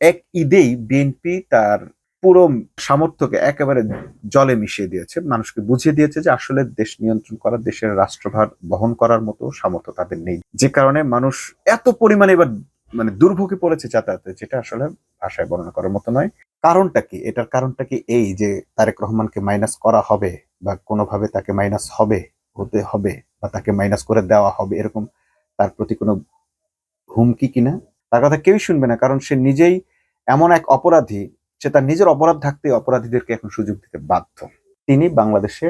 এক ঈদেই বিএনপি তার পুরো সামর্থ্যকে একেবারে জলে মিশিয়ে দিয়েছে, মানুষকে বুঝিয়ে দিয়েছে যে আসলে দেশ নিয়ন্ত্রণ করা, দেশের রাষ্ট্রভার বহন করার মতো সামর্থ্য তাদের নেই, যে কারণে মানুষ এত পরিমাণে এবার দুর্ভোগে পড়েছে যাতায়াতে, যেটা আসলে ভাষায় বর্ণনা করার মতো নয়। কারণটা কি? এটার কারণটা কি এই যে তারেক রহমানকে মাইনাস করা হবে বা কোনোভাবে তাকে মাইনাস হতে হবে বা তাকে মাইনাস করে দেওয়া হবে, এরকম তার প্রতি কোনো হুমকি কিনা? তার কথা কেউই শুনবে না, কারণ সে নিজেই এমন এক অপরাধী, সে তার নিজের অপরাধ থাকতে অপরাধীদেরকে এখন সুযোগ দিতে বাধ্য। তিনি বাংলাদেশে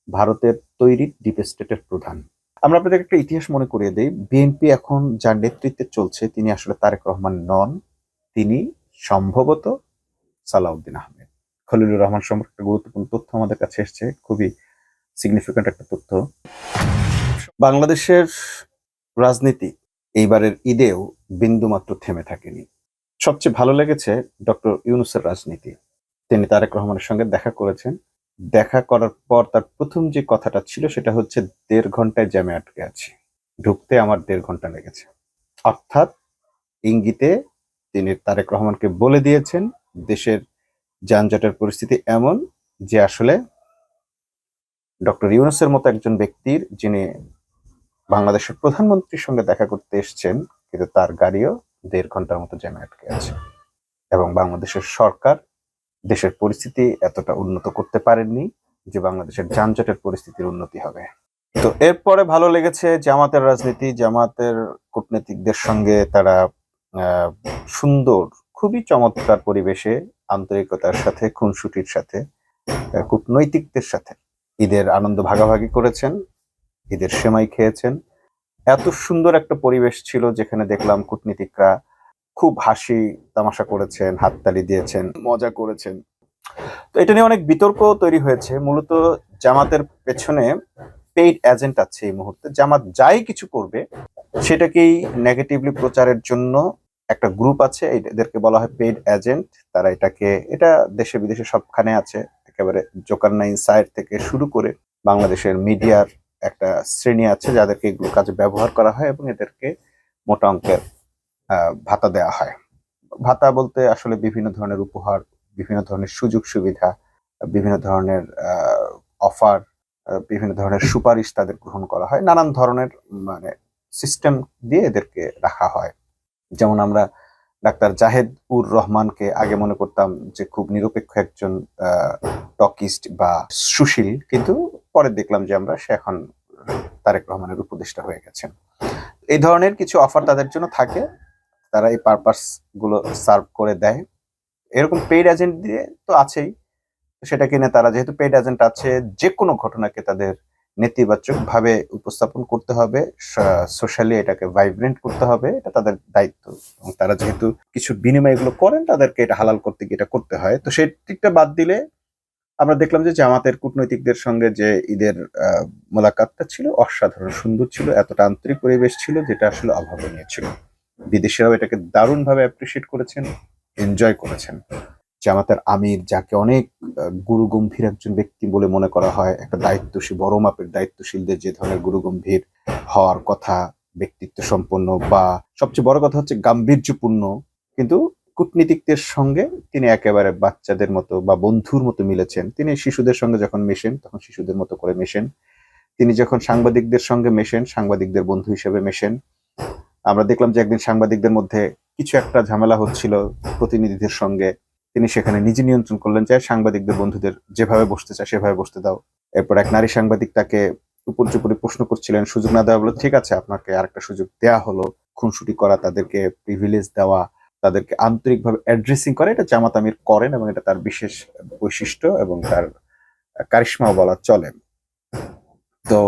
ভারতের তৈরি ডিপ স্টেটের প্রধান। আমরা আপনাদের একটা ইতিহাস মনে করিয়ে দেই। বিএনপি এখন যার নেতৃত্বে চলছে তিনি আসলে তারেক রহমান নন, তিনি সম্ভবত সালাউদ্দিন আহমেদ। খলিলুর রহমান সম্পর্কে একটা গুরুত্বপূর্ণ তথ্য আমাদের কাছে এসছে, খুবই সিগনিফিক্যান্ট একটা তথ্য। বাংলাদেশের রাজনীতি এইবারের ঈদেও বিন্দুমাত্র থেমে থাকেনি। সবচেয়ে ভালো লেগেছে ডক্টর ইউনূসের রাজনীতি। তিনি তারেক রহমানের সঙ্গে দেখা করেছেন। দেখা করার পর তার প্রথম যে কথাটা ছিল সেটা হচ্ছে, ১.৫ ঘন্টায় জ্যামে আটকে আছি, ঢুকতে আমার ১.৫ ঘন্টা লেগেছে। অর্থাৎ ইঙ্গিতে তিনি তারেক রহমানকে বলে দিয়েছেন দেশের যানজটের পরিস্থিতি এমন যে আসলে ডক্টর ইউনূসের মতো একজন ব্যক্তির, যিনি বাংলাদেশের প্রধানমন্ত্রীর সঙ্গে দেখা করতে এসছেন, কিন্তু তার গাড়িও ১.৫ ঘন্টার মতো জ্যামে আটকে আছে। এবং বাংলাদেশের সরকার দেশের পরিস্থিতি এতটা উন্নত করতে পারেননি যে বাংলাদেশের যানজটের পরিস্থিতির উন্নতি হবে। তো এরপরে ভালো লেগেছে জামাতের রাজনীতি। জামাতের কূটনীতিকদের সঙ্গে তারা আহ, সুন্দর, খুবই চমৎকার পরিবেশে, আন্তরিকতার সাথে, খুনসুটির সাথে, কূটনৈতিকদের সাথে ঈদের আনন্দ ভাগাভাগি করেছেন, ঈদের সেমাই খেয়েছেন। এত সুন্দর একটা পরিবেশ ছিল যেখানে দেখলাম কূটনীতিকরা খুব হাসি তামাশা করেছেন, হাততালি দিয়েছেন, মজা করেছেন। তো এটা নিয়ে অনেক বিতর্ক তৈরি হয়েছে। মূলত জামাতের পেছনে পেইড এজেন্ট আছে এই মুহূর্তে। জামাত যাই কিছু করবে সেটাকেই নেগেটিভলি প্রচারের জন্য একটা গ্রুপ আছে, এদেরকে বলা হয় পেইড এজেন্ট। তারা এটা দেশে বিদেশে সবখানে আছে, একেবারে জোকার নাইন সাইড থেকে শুরু করে বাংলাদেশের মিডিয়ার একটা শ্রেণী আছে যাদেরকে এগুলো কাজে ব্যবহার করা হয় এবং এদেরকে মোটা অঙ্কের ভাতা দেওয়া হয়। ভাতা বলতে আসলে বিভিন্ন ধরনের উপহার, বিভিন্ন ধরনের সুযোগ সুবিধা, বিভিন্ন ধরনের অফার, বিভিন্ন ধরনের সুপারিশ তাদের গ্রহণ করা হয়, নানান ধরনের মানে সিস্টেম দিয়ে এদেরকে রাখা হয়। যেমন আমরা ডাক্তার জাহেদ উর রহমানকে আগে মনে করতাম যে খুব নিরপেক্ষ একজন টকিস্ট বা সুশীল, কিন্তু পরে দেখলাম যে সে এখন তারেক রহমানের উপদেষ্টা হয়ে গেছেন। এই ধরনের কিছু অফার তাদের জন্য থাকে, তারা এই পারপাস গুলো সার্ভ করে দেয়। এরকম পেইড এজেন্ট দিয়ে তো আছেই, সেটা কিনে তারা, যেহেতু পেইড এজেন্ট আছে, যে কোনো ঘটনাকে তাদের নেতিবাচক ভাবে উপস্থাপন করতে হবে, সোশ্যালি এটাকে ভাইব্রেন্ট করতে হবে, এটা তাদের দায়িত্ব। এবং তারা যেহেতু কিছু বিনিময় এগুলো করেন, তাদেরকে এটা হালাল করতে গিয়ে এটা করতে হয়। তো সেই দিকটা বাদ দিলে আমরা দেখলাম যে জামাতের কূটনৈতিকদের সঙ্গে যে ঈদের মোলাকাতটা ছিল অসাধারণ সুন্দর ছিল, এতটা আন্তরিক পরিবেশ ছিল যেটা আসলে অভাবনীয় ছিল। বিদেশিরাও এটাকে দারুণভাবে অ্যাপ্রিসিয়েট করেছেন, এনজয় করেছেন। জামাতের আমির, যাকে অনেক গুরুগম্ভীর একজন ব্যক্তি বলে মনে করা হয়, একটা দায়িত্বশীল, বড় মাপের দায়িত্বশীলদের যে ধরনের গুরুগম্ভীর হওয়ার কথা, ব্যক্তিত্ব সম্পন্ন বা সবচেয়ে বড় কথা হচ্ছে গাম্ভীর্যপূর্ণ, কিন্তু কূটনীতিকদের সঙ্গে তিনি একেবারে বাচ্চাদের মতো বা বন্ধুর মতো মিলেছেন। তিনি শিশুদের সঙ্গে যখন মেশেন তখন শিশুদের মতো করে মেশেন, তিনি যখন সাংবাদিকদের সঙ্গে মেশেন সাংবাদিকদের বন্ধু হিসেবে মেশেন। আমরা দেখলাম যে একদিন সাংবাদিকদের মধ্যে কিছু একটা ঝামেলা হচ্ছিল প্রতিনিধিদের সঙ্গে, তিনি সেখানে নিজে নিয়ন্ত্রণ করলেন যে সাংবাদিকদের বন্ধুদের যেভাবে বসতে চায় সেভাবে বসতে দাও। এরপর এক নারী সাংবাদিক তাকে উপর চুপুরি প্রশ্ন করছিলেন, সুযোগ না দেওয়া বলে ঠিক আছে আপনাকে আরেকটা সুযোগ দেয়া হলো। খুনসুটি করা, তাদেরকে প্রিভিলেজ দেওয়া, তাদেরকে আন্তরিকভাবে অ্যাড্রেসিং করা, এটা জামাত আমির করেন এবং এটা তার বিশেষ বৈশিষ্ট্য এবং তার কারিশমাও বলা চলে। তো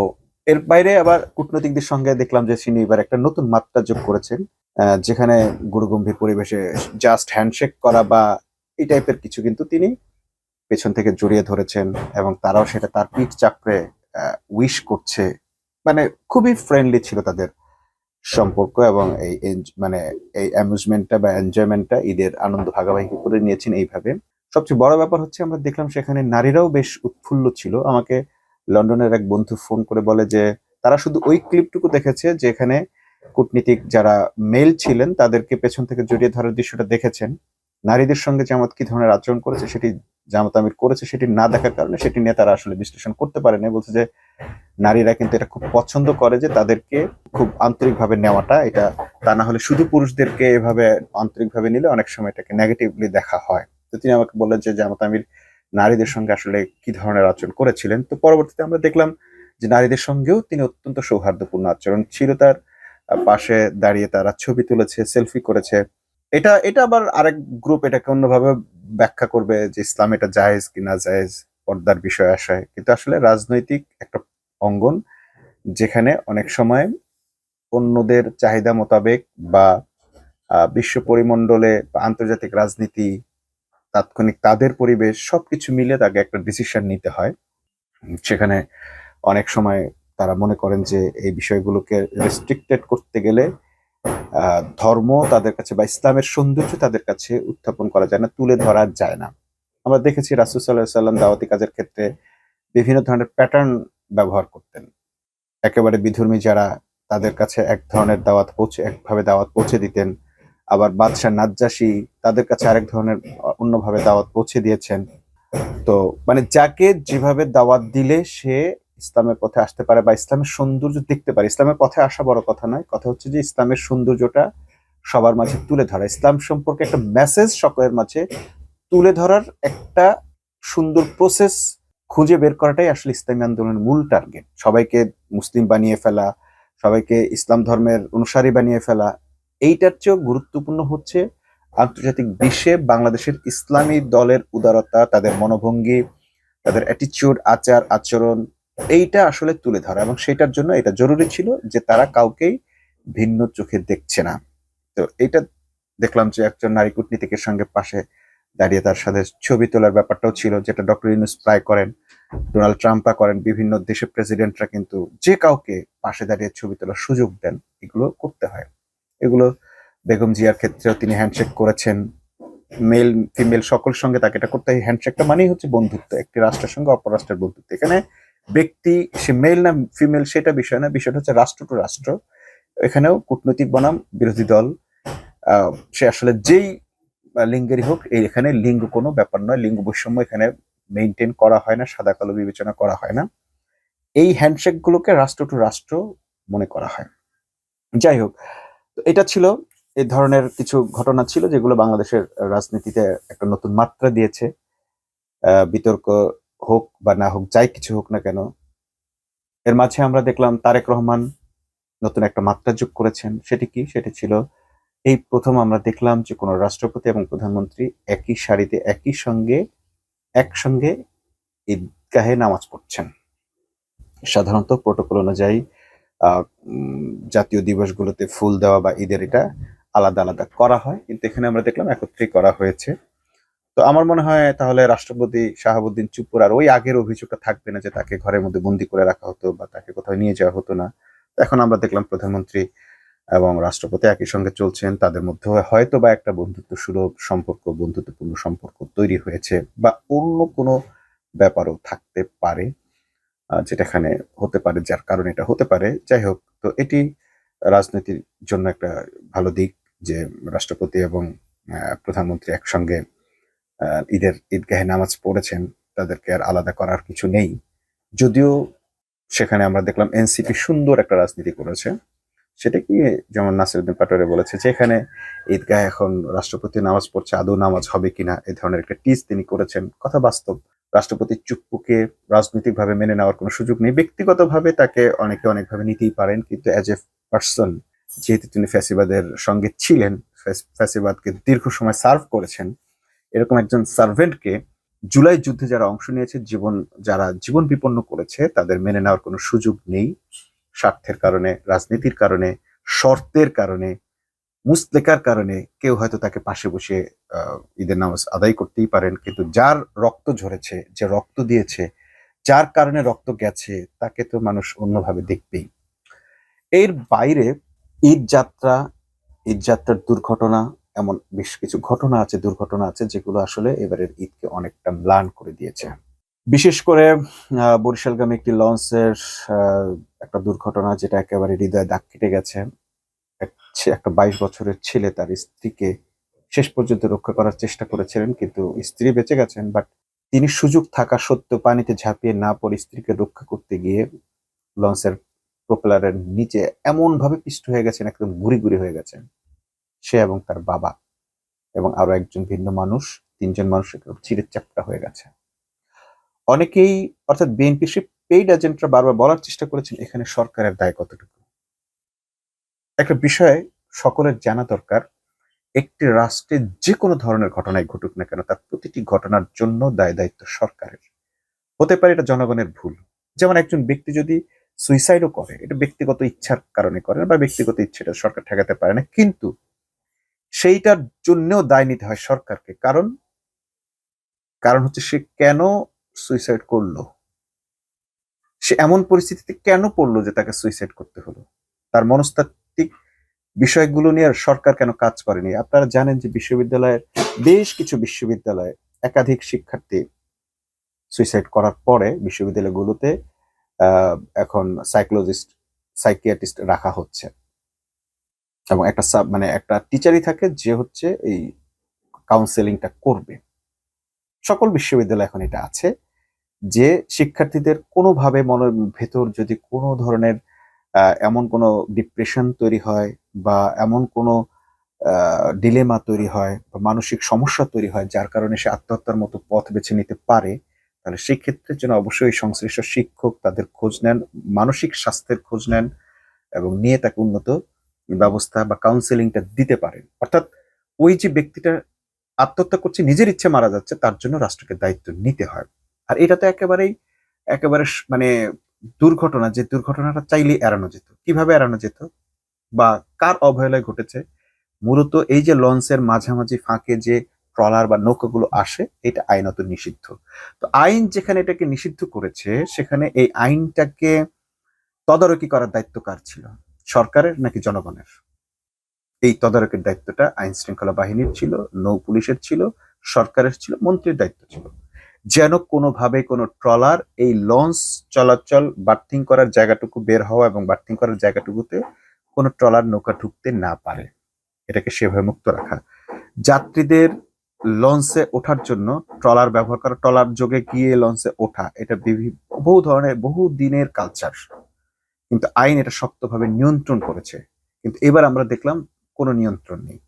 এর বাইরে আবার কূটনৈতিকদের সঙ্গে দেখলাম যে তিনি এবার একটা নতুন মাত্রা যোগ করেছেন, যেখানে গুরুগম্ভীর পরিবেশে জাস্ট হ্যান্ডশেক করা বা এই টাইপের কিছু কিন্তু তিনি পেছন থেকে জড়িয়ে ধরেছেন এবং তারাও সেটা তার পিঠ চাপড়ে উইশ করছে। মানে খুবই ফ্রেন্ডলি ছিল তাদের সম্পর্ক এবং এই অ্যামিউজমেন্টটা বা এনজয়মেন্টটা, ঈদের আনন্দ ভাগাভাগি করে নিয়েছেন এইভাবে। সবচেয়ে বড় ব্যাপার হচ্ছে আমরা দেখলাম সেখানে নারীরাও বেশ উৎফুল্ল ছিল। আমাকে লন্ডনের এক বন্ধু ফোন করে বলে যে তারা শুধু ওই ক্লিপটুকু দেখেছে যেখানে কূটনীতিক যারা মেল ছিলেন তাদেরকে পেছন থেকে জড়িয়ে ধরার দৃশ্যটা দেখেছেন, নারীদের সঙ্গে জামাত কি ধরনের আচরণ করেছে, সেটি জামাত আমির করেছে সেটি না দেখার কারণে সেটি নিয়ে তারা আসলে বিশ্লেষণ করতে পারেনি। বলছে যে নারীরা কিন্তু এটা খুব পছন্দ করে যে তাদেরকে খুব আন্তরিকভাবে নেওয়াটা, এটা তা না হলে শুধু পুরুষদেরকে এভাবে আন্তরিকভাবে নিলে অনেক সময় এটাকে নেগেটিভলি দেখা হয়। তো তিনি আমাকে বললেন যে জামাত আমির নারীদের সঙ্গে আসলে কি ধরনের আচরণ করেছিলেন। তো পরবর্তীতে আমরা দেখলাম যে নারীদের সঙ্গেও তিনি অত্যন্ত সৌহার্দ্যপূর্ণ আচরণ ছিল তার। পাশে দাঁড়িয়ে তারা ছবি তুলেছে, সেলফি করেছে। এটা এটা আবার আরেক গ্রুপ এটাকে অন্যভাবে ব্যাখ্যা করবে যে ইসলাম এটা জায়েজ কি না জায়েজ, পর্দার বিষয় আসায়। কিন্তু আসলে রাজনৈতিক একটা অঙ্গন, যেখানে অনেক সময় অন্যদের চাহিদা মোতাবেক বা বিশ্ব পরিমণ্ডলে বা আন্তর্জাতিক রাজনীতি, তাৎক্ষণিক তাদের পরিবেশ সবকিছু মিলে তাকে একটা ডিসিশন নিতে হয়। সেখানে অনেক সময় তারা মনে করেন যে এই বিষয়গুলোকে রেস্ট্রিক্টেড করতে গেলে ধর্ম তাদের কাছে বা ইসলামের সৌন্দর্য তাদের কাছে উত্থাপন করা যায় না, তুলে ধরা যায় না। আমরা দেখেছি রাসূল সাল্লাল্লাহু আলাইহি সাল্লাম দাওয়াতি কাজের ক্ষেত্রে বিভিন্ন ধরনের প্যাটার্ন ব্যবহার করতেন। একেবারে বিধর্মী যারা, তাদের কাছে একভাবে দাওয়াত পৌঁছে দিতেন। আবার বাদশাহ নাজ্জাশী, তাদের কাছে আরেক ধরনের অন্যভাবে দাওয়াত পৌঁছে দিয়েছেন। তো মানে যাকে যেভাবে দাওয়াত দিলে সে ইসলামের পথে আসতে পারে বা ইসলামের সৌন্দর্য দেখতে পারে। ইসলামের পথে আসা বড় কথা নয়, কথা হচ্ছে যে ইসলামের সৌন্দর্যটা সবার মাঝে তুলে ধরা, ইসলাম সম্পর্কে একটা মেসেজ সকলের মাঝে তুলে ধরার একটা সুন্দর প্রসেস খুঁজে বের করাটাই আসলে ইসলামী আন্দোলনের মূল টার্গেট। সবাইকে মুসলিম বানিয়ে ফেলা, সবাইকে ইসলাম ধর্মের অনুসারী বানিয়ে ফেলা, এইটার চেয়েও গুরুত্বপূর্ণ হচ্ছে আন্তর্জাতিক বিশ্বে বাংলাদেশের ইসলামী দলের উদারতা, তাদের মনোভঙ্গি, তাদের অ্যাটিচিউড, আচার আচরণ, এইটা আসলে তুলে ধরা। এবং সেটার জন্য এটা জরুরি ছিল যে তারা কাউকেই ভিন্ন চোখে দেখছে না। তো এইটা দেখলাম যে একজন নারী কূটনীতিকের সঙ্গে পাশে দাঁড়িয়ে তার সাথে ছবি তোলার ব্যাপারটাও ছিল, যেটা ডক্টর ইউনূস প্রায় করেন, ডোনাল্ড ট্রাম্পরা করেন, বিভিন্ন দেশের প্রেসিডেন্টরা কিন্তু যে কাউকে পাশে দাঁড়িয়ে ছবি তোলার সুযোগ দেন। এগুলো করতে হয়। এগুলো বেগম জিয়ার ক্ষেত্রেও তিনি হ্যান্ডশেক করেছেন। মেল ফিমেল সকল সঙ্গে তাকে এটা করতে হয়। হ্যান্ডশেকটা মানেই হচ্ছে বন্ধুত্ব, একটি রাষ্ট্রের সঙ্গে অপর রাষ্ট্রের বন্ধুত্ব। এখানে ব্যক্তি সে মেল না ফিমেল সেটা বিষয় না, বিষয়টা হচ্ছে রাষ্ট্র টু রাষ্ট্র। এখানেও কূটনৈতিক বনাম বিরোধী দল, সে আসলে যেই লিঙ্গেরই হোক, এখানে লিঙ্গ কোনো ব্যাপার নয়, লিঙ্গ বৈষম্য এখানে মেনটেন করা হয় না, সাদা কালো বিবেচনা করা হয় না। এই হ্যান্ডশেক গুলোকে রাষ্ট্র টু রাষ্ট্র মনে করা হয়। যাই হোক, এটা ছিল, এই ধরনের কিছু ঘটনা ছিল যেগুলো বাংলাদেশের রাজনীতিতে একটা নতুন মাত্রা দিয়েছে। বিতর্ক হোক বা না হোক, যাই কিছু হোক না কেন, এর মাঝে আমরা দেখলাম তারেক রহমান নতুন একটা মাত্রা যোগ করেছেন। সেটি কি? সেটি ছিল এই প্রথম আমরা দেখলাম যে কোনো রাষ্ট্রপতি এবং প্রধানমন্ত্রী একই সারিতে একসঙ্গে ঈদগাহে নামাজ পড়ছেন। সাধারণত প্রোটোকল অনুযায়ী জাতীয় দিবসগুলোতে ফুল দেওয়া বা ঈদের এটা আলাদা আলাদা করা হয়, কিন্তু এখানে আমরা দেখলাম একত্রেই করা হয়েছে। তো আমার মনে হয় তাহলে রাষ্ট্রপতি শাহাবুদ্দিন চুপ্পুর আর ওই আগের অভিযোগটা থাকবে না যে তাকে ঘরের মধ্যে বন্দি করে রাখা হতো বা তাকে কোথাও নিয়ে যাওয়া হতো না। এখন আমরা দেখলাম প্রধানমন্ত্রী এবং রাষ্ট্রপতি একই সঙ্গে চলছেন, তাদের মধ্যে হয়তো বা একটা বন্ধুত্ব সুলভ সম্পর্ক, বন্ধুত্বপূর্ণ সম্পর্ক তৈরি হয়েছে, বা অন্য কোনো ব্যাপারও থাকতে পারে যেটা এখানে হতে পারে, যার কারণে এটা হতে পারে। যাই হোক, তো এটি রাজনীতির জন্য একটা ভালো দিক যে রাষ্ট্রপতি এবং প্রধানমন্ত্রী একসঙ্গে ঈদগাহে নামাজ পড়েছেন, তাদেরকে আর আলাদা করার কিছু নেই। যদিও সেখানে আমরা দেখলাম এনসিপি সুন্দর একটা রাজনীতি করেছে। সেটা কি, যেমন নাসিরউদ্দিন পাটোয়ারি বলেছে যে এখানে ঈদগাহে এখন রাষ্ট্রপতি নামাজ পড়ছে, আদৌ নামাজ হবে কিনা, এই ধরনের একটা টিজ তিনি করেছেন। কথা বাস্তব, রাষ্ট্রপতি চুপ্পুকে রাজনৈতিকভাবে মেনে নেওয়ার কোনো সুযোগ নেই। ব্যক্তিগতভাবে তাকে অনেকে অনেকভাবে নিতেই পারেন, কিন্তু অ্যাজ এ পার্সন, যেহেতু তিনি ফ্যাসিবাদের সঙ্গে ছিলেন, ফ্যাসিবাদকে দীর্ঘ সময় সার্ভ করেছেন, এরকম একজন সার্ভেন্টকে জুলাই যুদ্ধে যারা অংশ নিয়েছে, যারা জীবন বিপন্ন করেছে, তাদের মেনে নেওয়ার কোনো সুযোগ নেই। স্বার্থের কারণে, রাজনীতির কারণে, শর্তের কারণে, মুসলেকার কারণে কেউ হয়তো তাকে পাশে বসে ঈদের নামাজ আদায় করতেই পারেন, কিন্তু যার রক্ত ঝরেছে, যে রক্ত দিয়েছে, যার কারণে রক্ত গেছে, তাকে তো মানুষ অন্যভাবে দেখবেই। এর বাইরে ঈদযাত্রার দুর্ঘটনা, এমন বেশ কিছু দুর্ঘটনা আছে যেগুলো আসলে এবারের ঈদকে অনেকটা ম্লান করে দিয়েছে। বিশেষ করে বরিশালগামী একটি লঞ্চের একটা দুর্ঘটনা, যেটা একেবারে হৃদয়ে দাগ কেটে গেছে। একটা 22 বছরের ছেলে তার স্ত্রীকে শেষ পর্যন্ত রক্ষা করার চেষ্টা করেছিলেন, কিন্তু স্ত্রী বেঁচে গেছেন। বাট তিনি সুযোগ থাকা সত্ত্বেও পানিতে ঝাঁপিয়ে না পড়ে স্ত্রীকে রক্ষা করতে গিয়ে লঞ্চের প্রোপেলারের নিচে এমন ভাবে পিষ্ট হয়ে গেছেন, একদম গুড়ি গুড়ি হয়ে গেছেন সে এবং তার বাবা এবং আরো একজন ভিন্ন মানুষ। 3 জন মানুষ একদম চিড়ে চ্যাপ্টা হয়ে গেছে। অনেকেই, অর্থাৎ বিএনপি পেইড এজেন্টরা বারবার বলার চেষ্টা করেছেন এখানে সরকারের দায় কতটুকু। একটা বিষয় সকলের জানা দরকার, একটি রাষ্ট্রে যে কোনো ধরনের ঘটনাই ঘটুক না কেন তার প্রতিটি ঘটনার জন্য দায় দায়িত্ব সরকারের। হতে পারে এটা জনগণের ভুল, যেমন একজন ব্যক্তি যদি সুইসাইডও করে এটা ব্যক্তিগত ইচ্ছার কারণে করে বা ব্যক্তিগত ইচ্ছেটা সরকার ঠেকাতে পারে না, কিন্তু সেইটার জন্যও দায় নিতে হয় সরকারকে। কারণ কারণ হচ্ছে সে কেন সুইসাইড করলো, সে এমন পরিস্থিতিতে কেন পড়লো যে তাকে সুইসাইড করতে হলো, তার মনস্তাত্ত্বিক বিষয়গুলো নিয়ে আর সরকার কেন কাজ করেনি। আপনারা জানেন যে বিশ্ববিদ্যালয়ের বেশ কিছু বিশ্ববিদ্যালয়ে একাধিক শিক্ষার্থী সুইসাইড করার পরে বিশ্ববিদ্যালয়গুলোতে এখন সাইকোলজিস্ট, সাইকিয়াট্রিস্ট রাখা হচ্ছে এবং একটা মানে একটা টিচারই থাকে যে হচ্ছে এই কাউন্সেলিংটা করবে। সকল বিশ্ববিদ্যালয় এখন এটা আছে যে শিক্ষার্থীদের কোনোভাবে মনের ভেতর যদি কোনো ধরনের এমন কোনো ডিপ্রেশন তৈরি হয় বা এমন কোনো ডিলেমা তৈরি হয় বা মানসিক সমস্যা তৈরি হয় যার কারণে সে আত্মহত্যার মতো পথ বেছে নিতে পারে, তাহলে সেই ক্ষেত্রের জন্য অবশ্যই সংশ্লিষ্ট শিক্ষক তাদের খোঁজ নেন, মানসিক স্বাস্থ্যের খোঁজ নেন এবং নিয়ে তাকে উন্নত ব্যবস্থা বা কাউন্সেলিংটা দিতে পারেন। অর্থাৎ ওই যে ব্যক্তিটা আত্মহত্যা করছে, নিজের ইচ্ছে মারা যাচ্ছে, তার জন্য রাষ্ট্রকে দায়িত্ব নিতে হয়। আর এটা তো একেবারে মানে দুর্ঘটনা, যে দুর্ঘটনাটা চাইলে এড়ানো যেত। কিভাবে এড়ানো যেত বা কার অবহেলায় ঘটেছে? মূলত এই যে লঞ্চের মাঝামাঝি ফাঁকে যে ট্রলার বা নৌকাগুলো আসে, এটা আইনত নিষিদ্ধ। তো আইন যেখানে এটাকে নিষিদ্ধ করেছে সেখানে এই আইনটাকে তদারকি করার দায়িত্ব কার ছিল? সরকারের নাকি জনগণের? এই তদারকির দায়িত্বটা আইন শৃঙ্খলা বাহিনীর ছিল, নৌ পুলিশের ছিল, সরকারের ছিল, মন্ত্রীর দায়িত্ব ছিল। যেন কোনোভাবে কোনো ট্রলার এই লঞ্চ চলাচল বার্থিং করার জায়গাটুকু বের হওয়া এবং বার্থিং করার জায়গাটুকুতে কোনো ট্রলার নৌকা ঢুকতে না পারে, এটাকে সেভাবে মুক্ত রাখা। যাত্রীদের লঞ্চে ওঠার জন্য ট্রলার ব্যবহার করা, ট্রলার যোগে গিয়ে লঞ্চে ওঠা, এটা বহু ধরনের বহু দিনের কালচার, কিন্তু আইন এটা শক্তভাবে নিয়ন্ত্রণ করেছে। কিন্তু এবার আমরা দেখলাম কোনো নিয়ন্ত্রণ নেই,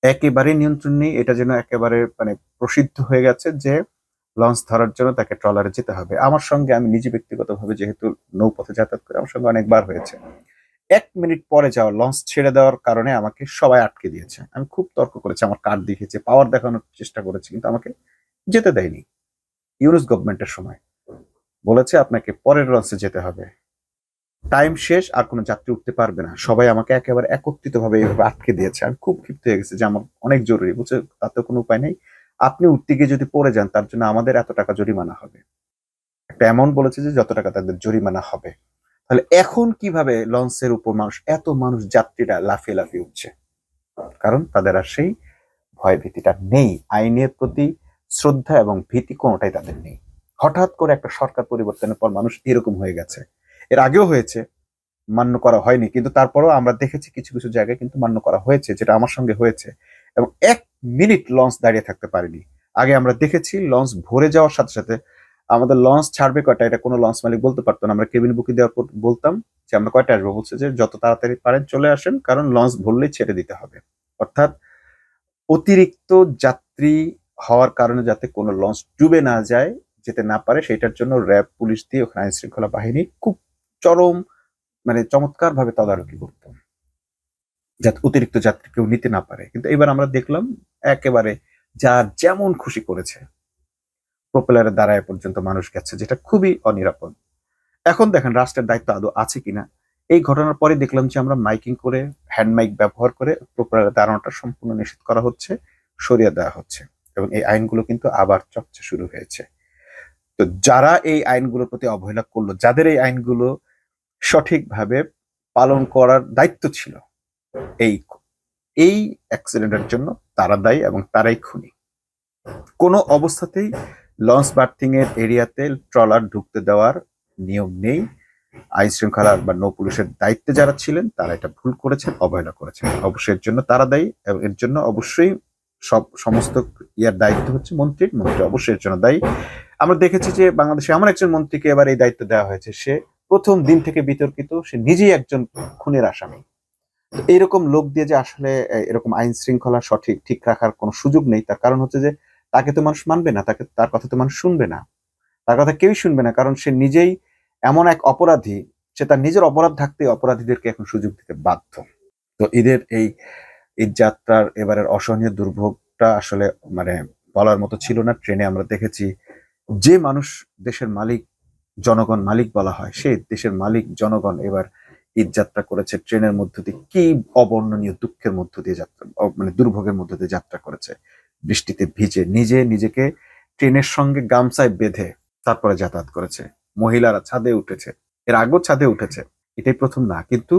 একেবারে নিয়ন্ত্রণ নেই। এটা যেন একেবারে মানে প্রসিদ্ধ হয়ে গেছে যে লঞ্চ ধরার জন্য তাকে ট্রলারে যেতে হবে। আমার সঙ্গে, আমি নিজে ব্যক্তিগতভাবে যেহেতু নৌপথে যাতায়াত করি, আমার সঙ্গে অনেকবার হয়েছে 1 মিনিট পরে যাওয়া লঞ্চ ছেড়ে দেওয়ার কারণে আমাকে সবাই আটকে দিয়েছে। আমি খুব তর্ক করেছি, আমার কার্ড দেখিয়েছে, পাওয়ার দেখানোর চেষ্টা করেছি, কিন্তু আমাকে যেতে দেয়নি। ইউনুস গভর্নমেন্টের সময় বলেছে আপনাকে পরের লঞ্চে যেতে হবে, টাইম শেষ, আর কোনো যাত্রী উঠতে পারবে না। সবাই আমাকে একেবারে একত্রিতভাবে এইভাবে আটকে দিয়েছে। আমি খুব ক্ষিপ্ত হয়ে গেছে যে আমার অনেক জরুরি, বুঝছে, তাতে কোনো উপায় নেই, আপনি উঠতে গিয়ে যদি পড়ে যান তার জন্য আমাদের এত টাকা জরিমানা হবে। একটা অ্যামাউন্ট বলেছে যে যত টাকা তাদের জরিমানা হবে। তাহলে এখন কিভাবে লঞ্চের উপর এত মানুষ যাত্রীরা লাফিয়ে লাফিয়ে উঠছে? কারণ তাদের আর সেই ভয় ভীতিটা নেই, আইনের প্রতি শ্রদ্ধা এবং ভীতি কোনোটাই তাদের নেই। হঠাৎ করে একটা সরকার পরিবর্তনের পর মানুষ এরকম হয়ে গেছে। এর আগেও হয়েছে, মান্য করা হয়নি, কিন্তু তারপরেও আমরা দেখেছি কিছু কিছু জায়গায় কিন্তু মান্য করা হয়েছে, যেটা আমার সঙ্গে হয়েছে। এবং 1 মিনিট লঞ্চ দাঁড়িয়ে থাকতে পারেনি। আগে আমরা দেখেছি লঞ্চ ভরে যাওয়ার সাথে সাথে আমাদের লঞ্চ ছাড়বে কয়টা, এটা কোনো লঞ্চ মালিক বলতে পারতো না। আমরা কেবিন বুকিং দেওয়ার পর বলতাম যে আমরা কয়টা আসবো, বলছে যে যত তাড়াতাড়ি পারেন চলে আসেন, কারণ লঞ্চ ভরলেই ছেড়ে দিতে হবে। অর্থাৎ অতিরিক্ত যাত্রী হওয়ার কারণে যাতে কোনো লঞ্চ ডুবে না যায়, যেতে না পারে, সেটার জন্য র্যাব, পুলিশ দিয়ে ওখানে আইন শৃঙ্খলা বাহিনী খুব চরম মানে চমৎকার ভাবে তদারকি করতো যাতে অতিরিক্ত যাত্রী কেউ নিতে না পারে। কিন্তু এবার আমরা দেখলাম একেবারে যার যেমন খুশি করেছে, প্রোপেলারের দ্বারায় পর্যন্ত মানুষ গেছে, যেটা খুবই অনিরাপদ। এখন দেখেন রাষ্ট্রের দায়িত্ব আদৌ আছে কিনা। এই ঘটনার পরে দেখলাম যে আমরা মাইকিং করে, হ্যান্ড মাইক ব্যবহার করে প্রোপেলারের দাঁড়ানোটা সম্পূর্ণ নিষেধ করা হচ্ছে, সরিয়ে দেওয়া হচ্ছে এবং এই আইনগুলো কিন্তু আবার চর্চা শুরু হয়েছে। তো যারা এই আইনগুলোর প্রতি অবহেলা করলো, যাদের এই আইনগুলো সঠিকভাবে পালন করার দায়িত্ব ছিল, এই এই অ্যাক্সিডেন্টের জন্য তারা দায়ী এবং তারাই খুনি। কোনো অবস্থাতেই লঞ্চ বার্থিং এর এরিয়াতে ট্রলার ঢুকতে দেওয়ার নিয়ম নেই। আইন শৃঙ্খলা বা নৌ পুলিশের দায়িত্বে যারা ছিলেন তারা এটা ভুল করেছেন, অবহেলা করেছেন, অবশ্যই এর জন্য তারা দায়ী এবং এর জন্য অবশ্যই সমস্ত ইয়ার দায়িত্ব হচ্ছে মন্ত্রী অবশ্যই এর জন্য দায়ী। আমরা দেখেছি যে বাংলাদেশে এমন একজন মন্ত্রীকে এবার এই দায়িত্ব দেওয়া হয়েছে, সে প্রথম দিন থেকে বিতর্কিত, সে নিজেই একজন খুনের আসামি। তো এইরকম লোক দিয়ে যে আসলে এরকম আইন শৃঙ্খলা ঠিক রাখার কোনো সুযোগ নেই, তার কারণ হচ্ছে যে তাকে তো মানুষ মানবে না, তার কথা তো মানুষ শুনবে না, তার কথা কেউই শুনবে না, কারণ সে নিজেই এমন এক অপরাধী, সে তার নিজের অপরাধ থাকতে অপরাধীদেরকে এখন সুযোগ দিতে বাধ্য। তো ঈদের এই ঈদ যাত্রার এবারের অসহনীয় দুর্ভোগটা আসলে মানে বলার মতো ছিল না। ট্রেনে আমরা দেখেছি যে মানুষ দেশের মালিক, জনগণ মালিক বলা হয়, সেই দেশের মালিক জনগণ এবার ঈদ যাত্রা করেছে ট্রেনের মধ্য দিয়ে, কি অবর্ণনীয় দুঃখের মধ্য দিয়ে যাত্রা, মানে দুর্ভোগের মধ্য দিয়ে যাত্রা করেছে, বৃষ্টিতে ভিজে নিজেকে ট্রেনের সঙ্গে গামছায় বেঁধে তারপরে যাতায়াত করেছে। মহিলারা ছাদে উঠেছে, এর আগেও ছাদে উঠেছে, এটাই প্রথম না, কিন্তু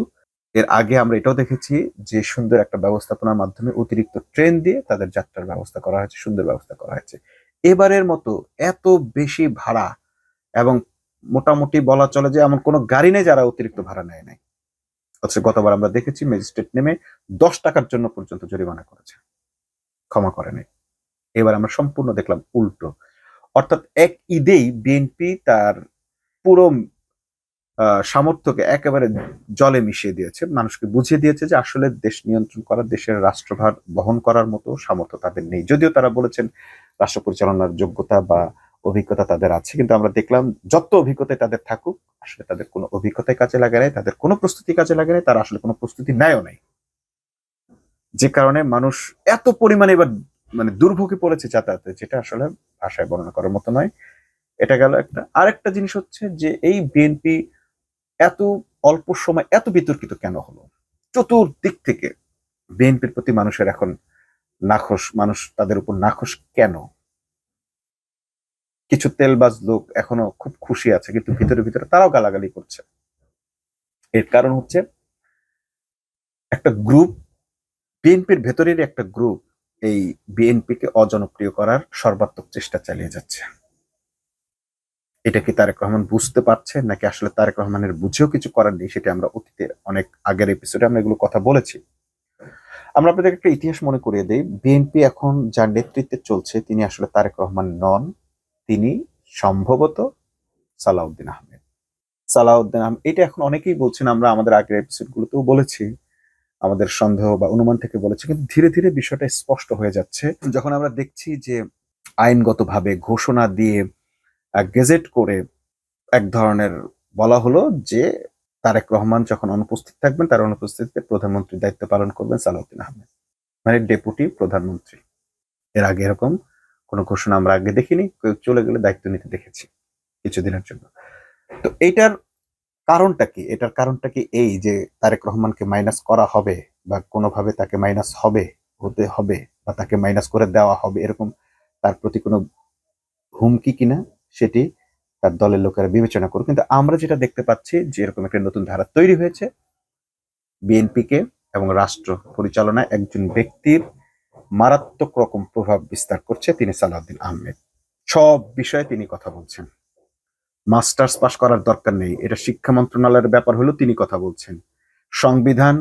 এর আগে আমরা এটাও দেখেছি যে সুন্দর একটা ব্যবস্থাপনার মাধ্যমে অতিরিক্ত ট্রেন দিয়ে তাদের যাত্রার ব্যবস্থা করা হয়েছে, সুন্দর ব্যবস্থা করা হয়েছে। এবারের মতো এত বেশি ভাড়া, এবং মোটামুটি বলা চলে যে এমন কোনো গাড়ি নেই যারা অতিরিক্ত ভাড়া নেয় নাই। অথচ গতবার আমরা দেখেছি ম্যাজিস্ট্রেট নেমে 10 টাকার জন্য পর্যন্ত জরিমানা করেছে, ক্ষমা করে নাই। এবার আমরা সম্পূর্ণ দেখলাম উল্টো, অর্থাৎ এক ঈদেই বিএনপি তার পুরো সামর্থ্যকে একেবারে জলে মিশিয়ে দিয়েছে, মানুষকে বুঝিয়ে দিয়েছে যে আসলে দেশ নিয়ন্ত্রণ করা, দেশের রাষ্ট্রভার বহন করার মতো সামর্থ্য তাদের নেই। যদিও তারা বলেছেন রাষ্ট্র পরিচালনার যোগ্যতা বা অভিজ্ঞতা তাদের আছে, কিন্তু আমরা দেখলাম যত অভিজ্ঞতায় তাদের থাকুক, আসলে তাদের কোনো অভিজ্ঞতায় কাজে লাগে নাই, তাদের কোনো প্রস্তুতি কাজে লাগে নাই, তারা আসলে কোনো প্রস্তুতি নেয়ও নাই, যে কারণে মানুষ এত পরিমাণে এবার মানে দুর্ভোগে পড়েছে যাতায়াতে, যেটা আসলে ভাষায় বর্ণনা করার মতো নয়। এটা গেল একটা। আরেকটা জিনিস হচ্ছে যে এই বিএনপি এত অল্প সময় এত বিতর্কিত কেন হলো? চতুর্দিক থেকে বিএনপির প্রতি মানুষের এখন নাখোশ, মানুষ তাদের উপর নাখোশ কেন? কিছু তেলবাজ লোক এখনো খুব খুশি আছে, কিন্তু ভিতরে ভিতরে তারাও গালাগালি করছে। এর কারণ হচ্ছে একটা গ্রুপ, বিএনপির ভেতরের একটা গ্রুপ এই বিএনপিকে অজনপ্রিয় করার সর্বাত্মক চেষ্টা চালিয়ে যাচ্ছে। এটা কি তারেক রহমান বুঝতে পারছে, নাকি আসলে তারেক রহমানের বুঝেও কিছু করার নেই? সেটা আমরা অতীতে অনেক আগের এপিসোডে আমরা এগুলো কথা বলেছি। আমরা আপনাদের একটা ইতিহাস মনে করিয়ে দেই। বিএনপি এখন যার নেতৃত্বে চলছে তিনি আসলে তারেক রহমান নন, তিনি সম্ভবত সালাউদ্দিন আহমেদ। সালাউদ্দিন আহমেদ, এটা এখন অনেকেই বলছেন, আমরা আমাদের আগের এপিসোড গুলোতেও বলেছি, আমাদের সন্দেহ বা অনুমান থেকে বলেছি, কিন্তু ধীরে ধীরে বিষয়টা স্পষ্ট হয়ে যাচ্ছে যখন আমরা দেখছি যে আইনগতভাবে ঘোষণা দিয়ে গেজেট করে এক ধরনের বলা হলো যে তারেক রহমান যখন অনুপস্থিত থাকবেন, তার অনুপস্থিতিতে প্রধানমন্ত্রীর দায়িত্ব পালন করবেন সালাউদ্দিন আহমেদ, মানে ডেপুটি প্রধানমন্ত্রী। এর আগে এরকম কোনো ঘোষণা আমরা আগে দেখিনি, কেউ চলে গেলে দায়িত্ব নিতে দেখেছি কিছুদিনের জন্য। তো এইটার কারণটা কি? এটার কারণটা কি এই যে তারেক রহমানকে মাইনাস করা হবে, বা কোনোভাবে তাকে মাইনাস হতে হবে, বা তাকে মাইনাস করে দেওয়া হবে, এরকম তার প্রতি কোনো হুমকি কিনা সেটি তার দলের লোকেরা বিবেচনা করুক। কিন্তু আমরা যেটা দেখতে পাচ্ছি যে এরকম একটা নতুন ধারা তৈরি হয়েছে, বিএনপিকে এবং রাষ্ট্র পরিচালনায় একজন ব্যক্তির মারাত্মক রকম প্রভাব বিস্তার করছে, তিনি সালাউদ্দিন আহমেদ। সব বিষয়ে তিনি কথা বলছেন। মাস্টার্স পাস করার দরকার নেই, এটা শিক্ষা মন্ত্রণালয়ের ব্যাপার হলো তিনি কথা বলছেন। সংবিধান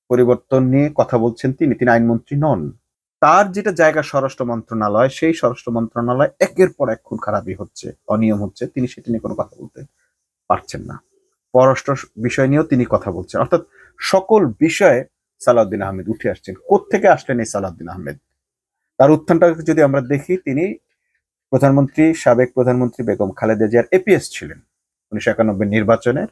পরিবর্তন নিয়ে কথা বলছেন তিনি আইনমন্ত্রী নন। তার যেটা জায়গা স্বরাষ্ট্র মন্ত্রণালয়, সেই স্বরাষ্ট্র মন্ত্রণালয় একের পর এক খুন খারাপি হচ্ছে, অনিয়ম হচ্ছে, তিনি সেটা নিয়ে কোনো কথা বলতে পারছেন না। পররাষ্ট্র বিষয় নিয়েও তিনি কথা বলছেন, অর্থাৎ সকল বিষয়ে সালাউদ্দিন আহমেদ উঠে আসছেন। কোত্থেকে আসলেন এই সালাউদ্দিন আহমেদ? তার উত্থানটা যদি আমরা দেখি, তিনি সাবেক প্রধানমন্ত্রী বেগম খালেদা জিয়ার এপিএস ছিলেন। 1991 নির্বাচনের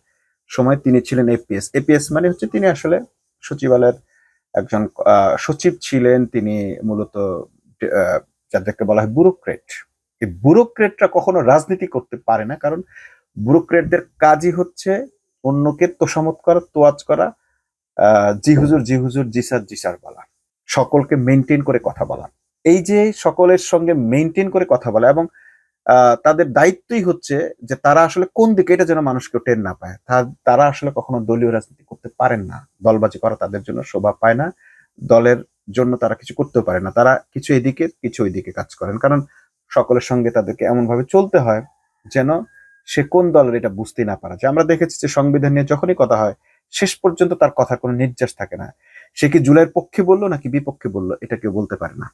সময় তিনি ছিলেন এপিএস। এপিএস মানে হচ্ছে তিনি আসলে সচিবালয়ের একজন সচিব ছিলেন। তিনি মূলত যাদেরকে বলা হয় ব্যুরোক্রেট। এই ব্যুরোক্রেটরা কখনো রাজনীতি করতে পারে না, কারণ ব্যুরোক্রেটদের কাজই হচ্ছে অন্যকে তোষামত করা, তোয়াজ করা, জি হুজুর জি হুজুর, জি স্যার জি স্যার বলা, সকলকে মেনটেন করে কথা বলা। এই যে সকলের সঙ্গে মেনটেন করে কথা বলা, এবং তাদের দায়িত্বই হচ্ছে যে তারা আসলে কোন দিকে, এটা যেন মানুষ কেউ টের না পায়। তারা আসলে কখনো দলীয় রাজনীতি করতে পারেন না, দলবাজি করা তাদের জন্য শোভা পায় না, দলের জন্য তারা কিছু করতেও পারে না। তারা কিছু এদিকে কিছু ওইদিকে কাজ করেন, কারণ সকলের সঙ্গে তাদেরকে এমন ভাবে চলতে হয় যেন সে কোন দলের এটা বুঝতেই না পারা যায়। আমরা দেখেছি যে সংবিধান নিয়ে যখনই কথা হয়, শেষ পর্যন্ত তার কথার কোনো নির্যাস থাকে না। সে কি জুলাইয়ের পক্ষে বললো নাকি বিপক্ষে বললো এটা কেউ বলতে পারে না।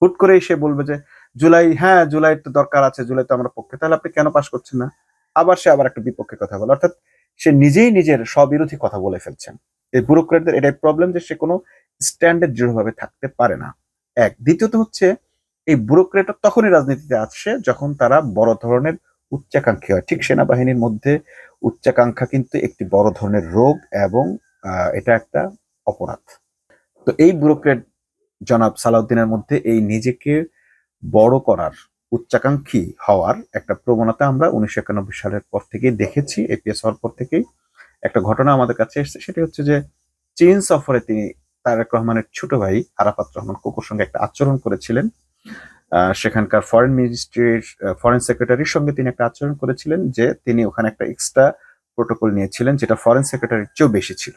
হুট করে এসে বলবে যে জুলাই, হ্যাঁ জুলাই তো দরকার আছে, জুলাই তো আমরা পক্ষে, তাহলে আপনি কেন পাশ করছেন না? আবার সে আবার একটা বিপক্ষে কথা বলে, অর্থাৎ সে নিজেই নিজের স্ববিরোধী কথা বলে ফেলছেন। এই ব্যুরোক্র্যাটদের এটাই প্রবলেম যে সে কোনো স্ট্যান্ডার্ড দৃঢ়ভাবে থাকতে পারে না। এক, দ্বিতীয়ত হচ্ছে এই ব্যুরোক্র্যাটরা তখনই রাজনীতিতে আসে যখন তারা বড় ধরনের উচ্চাকাঙ্ক্ষী হয়। ঠিক সেনাবাহিনীর মধ্যে উচ্চাকাঙ্ক্ষা কিন্তু একটি বড় ধরনের রোগ এবং এটা একটা অপরাধ। তো এই ব্যুরোক্র্যাট জনাব সালাউদ্দিনের মধ্যে এই নিজেকে বড় করার, উচ্চাকাঙ্ক্ষী হওয়ার একটা প্রবণতা আমরা 1991 সালের পর থেকেই দেখেছি। এপিএস হওয়ার পর থেকেই একটা ঘটনা আমাদের কাছে এসেছে, সেটি হচ্ছে যে চীন সফরে তিনি তারেক রহমানের ছোট ভাই আরাফাত রহমান কোকোর সঙ্গে একটা আচরণ করেছিলেন। সেখানকার ফরেন মিনিস্ট্রির ফরেন সেক্রেটারির সঙ্গে তিনি একটা আচরণ করেছিলেন যে তিনি ওখানে একটা এক্সট্রা প্রোটোকল নিয়েছিলেন যেটা ফরেন সেক্রেটারির চেয়েও বেশি ছিল।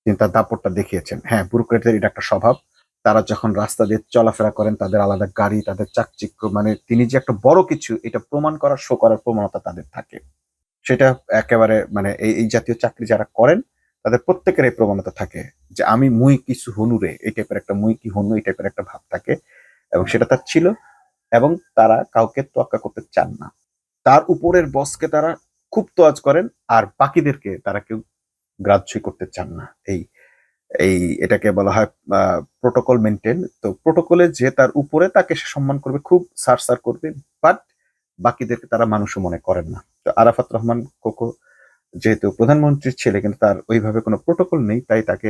তিনি তার দাপটটা দেখিয়েছেন। হ্যাঁ, ব্যুরোক্র্যাটদের এটা একটা স্বভাব। তারা যখন রাস্তা দিয়ে চলাফেরা করেন তাদের আলাদা গাড়ি, তাদের চাকচিক্য, মানে তিনি যে একটা বড় কিছু এটা প্রমাণ করার, শো করার প্রবণতা তাদের থাকে। সেটা একেবারে মানে এই জাতীয় চাকরি যারা করেন তাদের প্রত্যেকের এই প্রবণতা থাকে যে আমি মুই কিছু হনুরে, এই টাইপের একটা মুই কি হনু এই টাইপের একটা ভাব থাকে, এবং সেটা তার ছিল। এবং তারা কাউকে তোয়াক্কা করতে চান না। তার উপরের বসকে তারা খুব তোয়াজ করেন, আর বাকিদেরকে তারা কেউ গ্রাহ্যই করতে চান না। এই এই এটাকে বলা হয় প্রোটোকল মেনটেন। তো প্রোটোকলে যে তার উপরে তাকে সে সম্মান করবে, খুব সার করবে, বাট বাকিদেরকে তারা মানুষও মনে করেন না। তো আরাফাত রহমান কোকো যেহেতু প্রধানমন্ত্রীর ছেলে, কিন্তু তার ওইভাবে কোনো প্রোটোকল নেই, তাই তাকে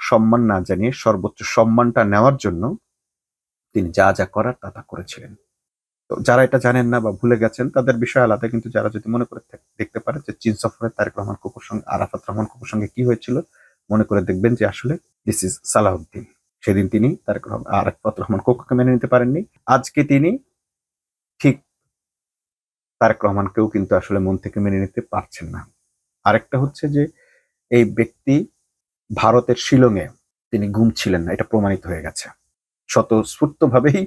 সম্মান না জানিয়ে সর্বোচ্চ সম্মানটা নেওয়ার জন্য তিনি যা যা করার তা করেছিলেন। তো যারা এটা জানেন না বা ভুলে গেছেন তাদের বিষয় আলাদা, কিন্তু যারা যদি মনে করে দেখতে পারে যে চীন সফরে তারেক রহমান কোকোর সঙ্গে, আরাফাত রহমান কোকোর সঙ্গে কি হয়েছিল, মনে করে দেখবেন যে আসলে দিস ইজ সালাউদ্দিন। সেদিন তিনি তারেক রহমান, আরাফাত রহমান কোকোকে মেনে নিতে পারেননি। আজকে তিনি ঠিক তারেক রহমানকেও কিন্তু আসলে মন থেকে মেনে নিতে পারছেন না। আরেকটা হচ্ছে যে এই ব্যক্তি ভারতের শিলংয়ে তিনি গুম ছিলেন না, এটা প্রমাণিত হয়ে গেছে স্বতঃস্ফূর্ত ভাবেই।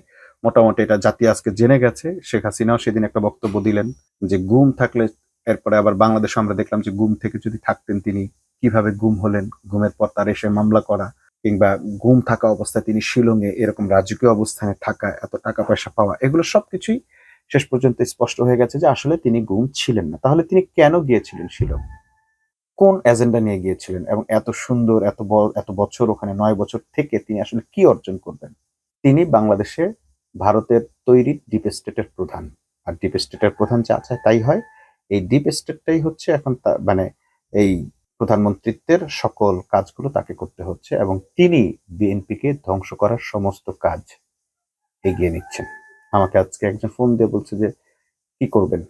মোটামুটি এটা জাতি আজকে জেনে গেছে। শেখ হাসিনাও সেদিন একটা বক্তব্য দিলেন যে গুম থাকলে, এরপরে আবার বাংলাদেশে আমরা দেখলাম যে গুম থেকে যদি থাকতেন তিনি কিভাবে গুম হলেন, গুমের পর তার এসে মামলা করা, কিংবা গুম থাকা অবস্থায় তিনি শিলংয়ে এরকম রাজকীয় অবস্থানে থাকা, এত টাকা পয়সা পাওয়া, এগুলো সবকিছুই শেষ পর্যন্ত স্পষ্ট হয়ে গেছে যে আসলে তিনি গুম ছিলেন না। তাহলে তিনি কেন গিয়েছিলেন শিলং, কোন এজেন্ডা নিয়ে গিয়েছিলেন, এবং এত সুন্দর এত বছর ওখানে 9 বছর থেকে তিনি আসলে কি অর্জন করবেন? তিনি বাংলাদেশে ভারতের তৈরি ডিপ স্টেটের প্রধান, আর ডিপ স্টেটের প্রধান যা চায় তাই হয়। এই ডিপ স্টেটটাই হচ্ছে এখন মানে এই প্রধানমন্ত্রিত্বের সকল কাজগুলো তাকে করতে হচ্ছে, এবং তিনি বিএনপিকে ধ্বংস করার সমস্ত কাজ এগিয়ে নিচ্ছেন। আমাকে আজকে একজন ফোন দিয়ে বলছে যে কি করবেন।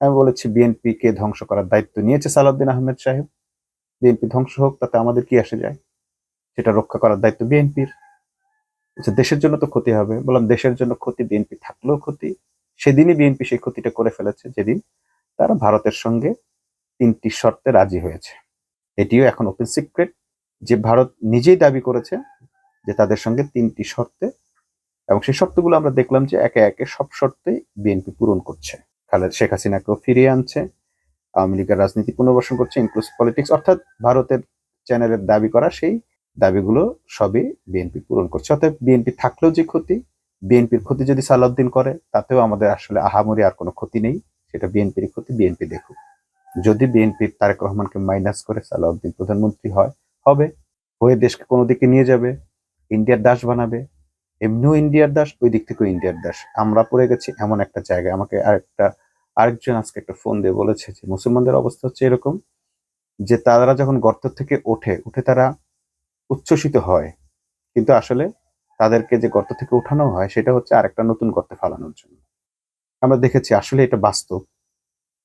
আমি বলেছি বিএনপি কে ধ্বংস করার দায়িত্ব নিয়েছে সালাউদ্দিন আহমেদ সাহেব। বিএনপি ধ্বংস হোক, তাতে আমাদের কি আসে যায়, সেটা রক্ষা করার দায়িত্ব বিএনপির। দেশের জন্য তো ক্ষতি হবে। বললাম দেশের জন্য ক্ষতি, বিএনপি থাকলেও ক্ষতি। সেদিনই বিএনপি সেই ক্ষতিটা করে ফেলেছে যেদিন তারা ভারতের সঙ্গে 3টি শর্তে রাজি হয়েছে। এটিও এখন ওপেন সিক্রেট যে ভারত নিজেই দাবি করেছে যে তাদের সঙ্গে 3টি শর্তে, এবং সেই শর্তগুলো আমরা দেখলাম যে একে একে সব শর্তেই বিএনপি পূরণ করছে। শেখ হাসিনাকেও ফিরিয়ে আনছে, আওয়ামী লীগের রাজনীতি পুনর্বাসন করছে, ইনক্লুসিভ পলিটিক্স, অর্থাৎ ভারতের চ্যানেলের দাবি করা সেই দাবিগুলো সবই বিএনপি পূরণ করছে। অর্থাৎ বিএনপি থাকলেও যে ক্ষতি, বিএনপির ক্ষতি যদি সালাউদ্দিন করে তাতেও আমাদের আসলে আহামরি আর কোনো ক্ষতি নেই। সেটা বিএনপির ক্ষতি, বিএনপি দেখুক। যদি বিএনপির তারেক রহমানকে মাইনাস করে সালাউদ্দিন প্রধানমন্ত্রী হবে, হয়ে দেশকে কোনো দিকে নিয়ে যাবে, ইন্ডিয়ার দাস বানাবে। এমনিও ইন্ডিয়ার দাস, ওই দিক থেকেও ইন্ডিয়ার দাস। আমরা পড়ে গেছি এমন একটা জায়গায়। আমাকে আরেকজন আজকে একটা ফোন দিয়ে বলেছে যে মুসলমানদের অবস্থা হচ্ছে এরকম যে তারা যখন গর্ত থেকে উঠে তারা উচ্ছ্বসিত হয়, কিন্তু আসলে তাদেরকে যে গর্ত থেকে উঠানো হয় সেটা হচ্ছে আরেকটা নতুন গর্তে ফালানোর জন্য। আমরা দেখেছি আসলে এটা বাস্তব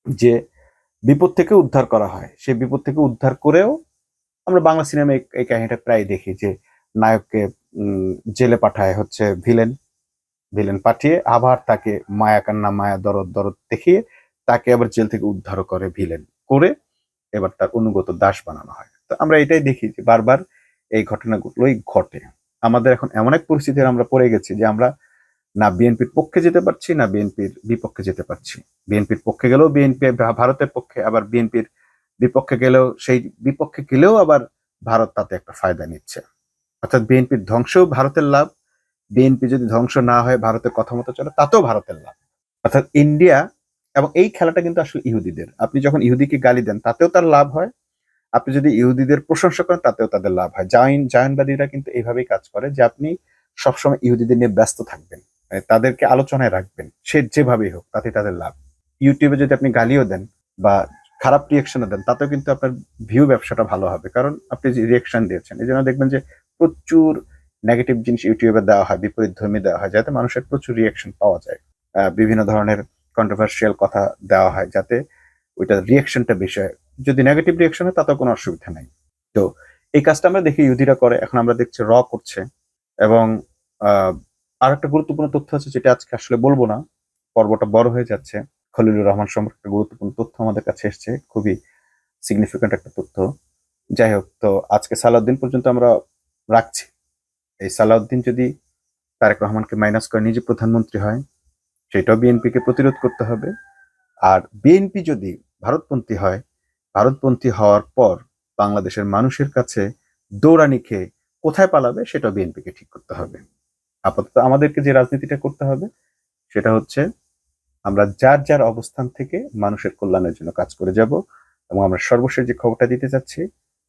যে বিপদ থেকে উদ্ধার করা হয়, সেই বিপদ থেকে উদ্ধার করেও আমরা বাংলা সিনেমায় এই কাহিনীটা প্রায় দেখি যে নায়ককে জেলে পাঠায় হচ্ছে ভিলেন পাঠিয়ে আবার তাকে মায়া কান্না, মায়া দরদ দেখিয়ে তাকে আবার জেল থেকে উদ্ধার করে ভিলেন করে, এবার তার অনুগত দাস বানানো হয়। তো আমরা এটাই দেখি যে বারবার এই ঘটনাগুলোই ঘটে। আমাদের এখন এমন এক পরিস্থিতির আমরা পড়ে গেছি যে আমরা না বিএনপির পক্ষে যেতে পারছি, না বিএনপির বিপক্ষে যেতে পারছি। বিএনপির পক্ষে গেলেও বিএনপি ভারতের পক্ষে, আবার বিএনপির বিপক্ষে গেলেও আবার ভারত তাতে একটা ফায়দা নিচ্ছে। অর্থাৎ বিএনপির ধ্বংসও ভারতের লাভ, বিএনপি যদি ধ্বংস না হয় ভারতের কথা মতো চলে তাতেও ভারতের লাভ। অর্থাৎ ইন্ডিয়া, এবং এই খেলাটা কিন্তু আসলে ইহুদিদের। আপনি যখন ইহুদিকে গালি দেন তাতেও তার লাভ হয়, আপনি যদি ইহুদিদের প্রশংসা করেন তাতেও তাদের লাভ হয়। জায়নবাদীরা কিন্তু এইভাবেই কাজ করে যে আপনি সবসময় ইহুদিদের নিয়ে ব্যস্ত থাকবেন, মানে তাদেরকে আলোচনায় রাখবেন, সে যেভাবেই হোক তাতে তাদের লাভ। ইউটিউবে যদি আপনি গালিও দেন বা খারাপ রিয়েকশনও দেন তাতেও কিন্তু আপনার ভিউ ব্যবসাটা ভালো হবে, কারণ আপনি যে রিয়েকশন দিয়েছেন। এই জন্য দেখবেন যে প্রচুর নেগেটিভ জিনিস ইউটিউবে দেওয়া হয়, বিপরীত ধর্মী দেওয়া হয়, যাতে মানুষের প্রচুর রিয়েকশন পাওয়া যায়। বিভিন্ন ধরনের কন্ট্রোভার্সিয়াল কথা দেওয়া হয় যাতে ওইটা রিয়েকশনটা বেশি হয়। যদি নেগেটিভ রিয়েকশন হয় তাতেও কোনো অসুবিধা নাই। তো এই কাজটা আমরা দেখি ইহুদিরা করে, এখন আমরা দেখছি র করছে। এবং আর একটা গুরুত্বপূর্ণ তথ্য আছে যেটা আজকে আসলে বলবো না, পর্বটা বড় হয়ে যাচ্ছে। খলিলুর রহমান সম্পর্কে একটা গুরুত্বপূর্ণ তথ্য আমাদের কাছে এসছে, খুবই সিগনিফিকেন্ট একটা তথ্য। যাই হোক, তো আজকে সালাউদ্দিন পর্যন্ত আমরা রাখছি। এই সালাউদ্দিন যদি তারেক রহমানকে মাইনাস করে নিজে প্রধানমন্ত্রী হয়, সেটাও বিএনপিকে প্রতিরোধ করতে হবে। আর বিএনপি যদি ভারতপন্থী হয়, ভারতপন্থী হওয়ার পর বাংলাদেশের মানুষের কাছে দৌড়ানি খেয়ে কোথায় পালাবে সেটাও বিএনপিকে ঠিক করতে হবে। আপাতত আমাদেরকে যে রাজনীতিটা করতে হবে সেটা হচ্ছে আমরা যার যার অবস্থান থেকে মানুষের কল্যাণের জন্য কাজ করে যাব। এবং আমরা সর্বশেষ যে খবরটা দিতে চাচ্ছি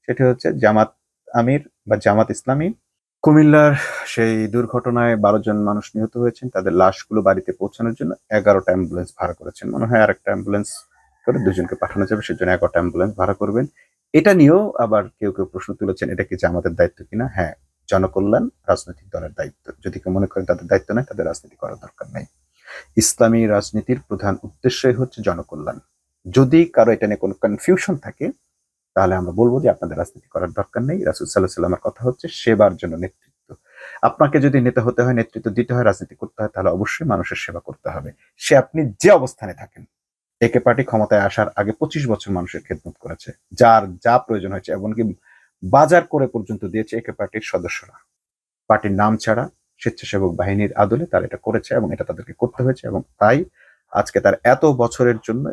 সেটি হচ্ছে জামাত আমির বা জামাত ইসলামী কুমিল্লার সেই দুর্ঘটনায় 12 জন মানুষ নিহত হয়েছেন, তাদের লাশগুলো বাড়িতে পৌঁছানোর জন্য 11টা অ্যাম্বুলেন্স ভাড়া করেছেন। মনে হয় আর একটা অ্যাম্বুলেন্স করে 2জনকে পাঠানো যাবে, সেজন্য 11টা অ্যাম্বুলেন্স ভাড়া করবেন। এটা নিয়েও আবার কেউ কেউ প্রশ্ন তুলেছেন, এটা কি জামাতের দায়িত্ব কিনা? হ্যাঁ, জনকল্যাণ রাজনৈতিক দলের দায়িত্ব। যদি কেউ মনে করেন তাদের দায়িত্ব নেই, তাদের রাজনীতি করার দরকার নেই। ইসলামী রাজনীতির প্রধান উদ্দেশ্যই হচ্ছে জনকল্যাণ। যদি কারো এটা নিয়ে কোনো কনফিউশন থাকে তাহলে আমরা বলবো যে আপনাদের রাজনীতি করার দরকার নেই। রাসূল সাল্লাল্লাহু আলাইহি ওয়াসাল্লামের কথা হচ্ছে সেবার জন্য নেতৃত্ব। আপনাকে যদি নেতা হতে হয়, নেতৃত্ব দিতে হয়, রাজনীতি করতে হয়, তাহলে অবশ্যই মানুষের সেবা করতে হবে। সে আপনি যে অবস্থানে থাকেন। একে পার্টি ক্ষমতায় আসার আগে 25 বছর মানুষের খেদমত করেছে, যার যা প্রয়োজন হয়েছে, এমনকি বাজার করে পর্যন্ত দিয়েছে একে পার্টির সদস্যরা। পার্টির নাম ছাড়া স্বেচ্ছাসেবক বাহিনীর আদলে তারা এটা করেছে এবং এটা তাদেরকে করতে হয়েছে। এবং তাই আজকে তার এত বছরের জন্য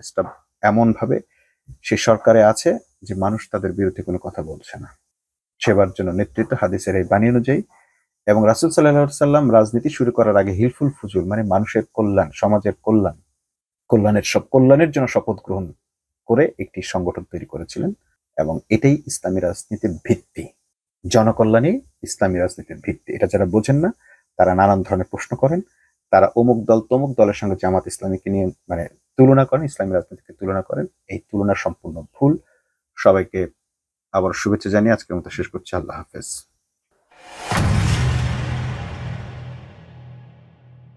এমন ভাবে সে সরকারে আছে যে মানুষ তাদের বিরুদ্ধে কোনো কথা বলছে না। সেবার জন্য নেতৃত্ব হাদিসের এই বাণী অনুযায়ী। এবং রাসূল সাল্লাল্লাহু আলাইহি ওয়াসাল্লাম রাজনীতি শুরু করার আগে হিলফুল ফুজুল, মানে মানুষের কল্যাণ, সমাজের কল্যাণ, কল্যাণের জন্য শপথ গ্রহণ করে একটি সংগঠন তৈরি করেছিলেন। এবং এটাই ইসলামী রাজনীতির ভিত্তি। জনকল্যাণই ইসলামী রাজনীতির ভিত্তি। এটা যারা বোঝেন না তারা নানান ধরনের প্রশ্ন করেন, তারা অমুক দল তমুক দলের সঙ্গে জামাত ইসলামীকে নিয়ে মানে তুলনা করেন, ইসলামী রাজনীতিকে তুলনা করেন। এই তুলনা সম্পূর্ণ ভুল। সবাইকে আবার শুভেচ্ছা জানিয়ে আজকের মতো শেষ করছি। আল্লাহ হাফেজ।